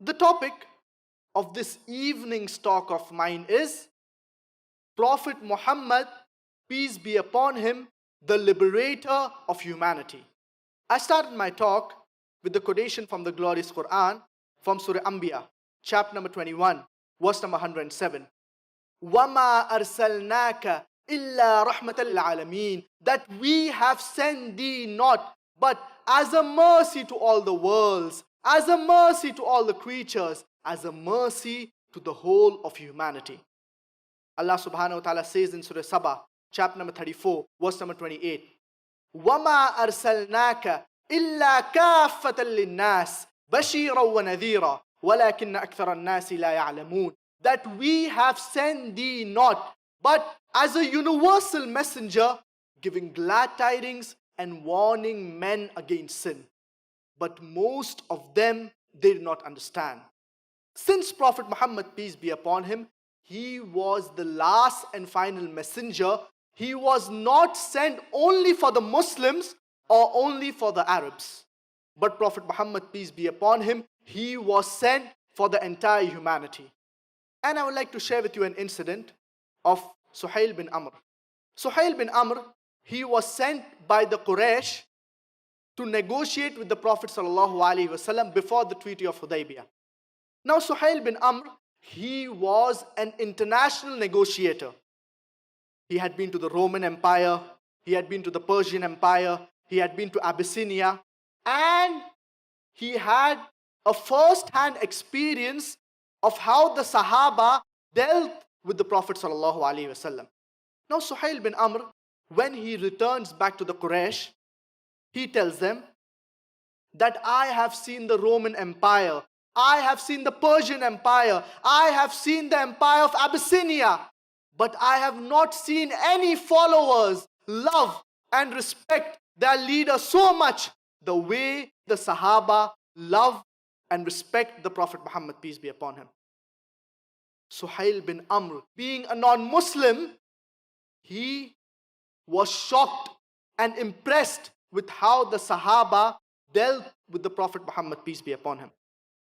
The topic of this evening's talk of mine is Prophet Muhammad, peace be upon him, the liberator of humanity. I started my talk with the quotation from the glorious Quran from Surah Anbiya, chapter number 21, verse number 107. وَمَا أَرْسَلْنَاكَ إِلَّا رَحْمَةً لِلْعَالَمِينَ, that we have sent thee not but as a mercy to all the worlds, as a mercy to all the creatures, as a mercy to the whole of humanity. Allah subhanahu wa ta'ala says in Surah Sabah, chapter number 34, verse number 28, وَمَا أَرْسَلْنَاكَ إِلَّا كَافَّةً لِلنَّاسِ بَشِيرًا وَنَذِيرًا وَلَكِنَّ أَكْثَرَ النَّاسِ لَا يَعْلَمُونَ, that we have sent thee not but as a universal messenger, giving glad tidings and warning men against sin. But most of them, they did not understand. Since Prophet Muhammad, peace be upon him, he was the last and final messenger. He was not sent only for the Muslims or only for the Arabs. But Prophet Muhammad, peace be upon him, he was sent for the entire humanity. And I would like to share with you an incident of Suhail bin Amr. Suhail bin Amr, he was sent by the Quraysh to negotiate with the Prophet ﷺ before the Treaty of Hudaybiyah. Now Suhail bin Amr, he was an international negotiator. He had been to the Roman Empire, he had been to the Persian Empire, he had been to Abyssinia, and he had a first-hand experience of how the Sahaba dealt with the Prophet ﷺ. Now Suhail bin Amr, when he returns back to the Quraysh, he tells them that I have seen the Roman Empire, I have seen the Persian Empire, I have seen the Empire of Abyssinia, but I have not seen any followers love and respect their leader so much the way the Sahaba love and respect the Prophet Muhammad, peace be upon him. Suhail bin Amr, being a non-Muslim, he was shocked and impressed with how the Sahaba dealt with the Prophet Muhammad, peace be upon him.